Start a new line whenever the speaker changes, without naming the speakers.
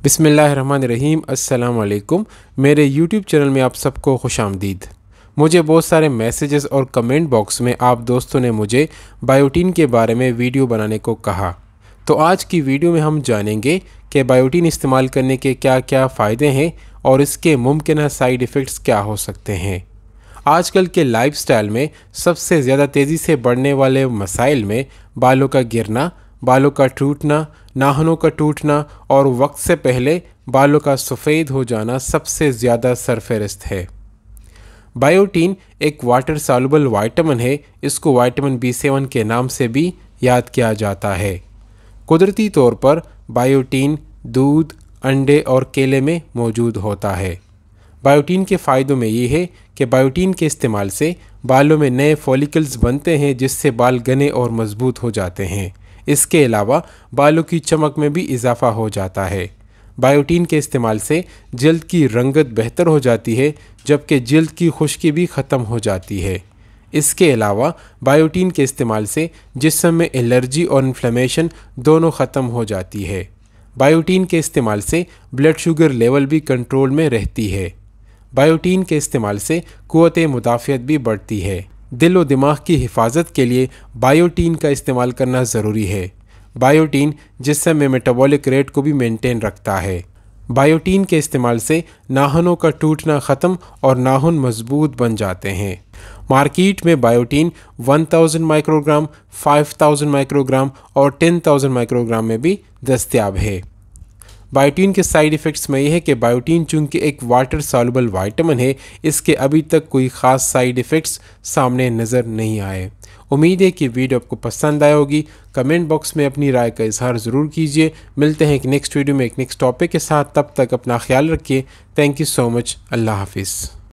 बिस्मिल्लाहिर्रहमानिर्रहीम। अस्सलाम वालेकुम। मेरे YouTube चैनल में आप सबको खुशामदीद। मुझे बहुत सारे मैसेजेस और कमेंट बॉक्स में आप दोस्तों ने मुझे बायोटीन के बारे में वीडियो बनाने को कहा, तो आज की वीडियो में हम जानेंगे कि बायोटीन इस्तेमाल करने के क्या क्या फ़ायदे हैं और इसके मुमकिन साइड इफ़ेक्ट्स क्या हो सकते हैं। आजकल के लाइफस्टाइल में सबसे ज़्यादा तेज़ी से बढ़ने वाले मसाइल में बालों का गिरना, बालों का टूटना, नाखूनों का टूटना और वक्त से पहले बालों का सफ़ेद हो जाना सबसे ज़्यादा सरफहरिस्त है। बायोटीन एक वाटर सॉल्युबल विटामिन है। इसको विटामिन B7 के नाम से भी याद किया जाता है। कुदरती तौर पर बायोटीन दूध, अंडे और केले में मौजूद होता है। बायोटीन के फ़ायदों में ये है कि बायोटीन के इस्तेमाल से बालों में नए फॉलिकल्स बनते हैं, जिससे बाल घने और मजबूत हो जाते हैं। इसके अलावा बालों की चमक में भी इजाफा हो जाता है। बायोटीन के इस्तेमाल से जल्द की रंगत बेहतर हो जाती है, जबकि जल्द की खुश्की भी ख़त्म हो जाती है। इसके अलावा बायोटीन के इस्तेमाल से जिस्म में एलर्जी और इन्फ्लेमेशन दोनों ख़त्म हो जाती है। बायोटीन के इस्तेमाल से ब्लड शुगर लेवल भी कंट्रोल में रहती है। बायोटीन के इस्तेमाल से क़ुव्वत मुदाफ़ियत भी बढ़ती है। दिल और दिमाग की हिफाजत के लिए बायोटीन का इस्तेमाल करना ज़रूरी है। बायोटीन जिस्म में मेटाबॉलिक रेट को भी मेंटेन रखता है। बायोटीन के इस्तेमाल से नाखूनों का टूटना ख़त्म और नाखून मजबूत बन जाते हैं। मार्केट में बायोटीन 1000 माइक्रोग्राम, 5000 माइक्रोग्राम और 10,000 माइक्रोग्राम में भी दस्तयाब है। बायोटीन के साइड इफ़ेक्ट्स में यह है कि बायोटीन चूँकि एक वाटर सॉल्युबल विटामिन है, इसके अभी तक कोई ख़ास साइड इफ़ेक्ट्स सामने नज़र नहीं आए। उम्मीद है कि वीडियो आपको पसंद आया होगी। कमेंट बॉक्स में अपनी राय का इजहार ज़रूर कीजिए। मिलते हैं एक नेक्स्ट वीडियो में एक नेक्स्ट टॉपिक के साथ। तब तक अपना ख्याल रखिए। Thank you so much. अल्लाह हाफिज़।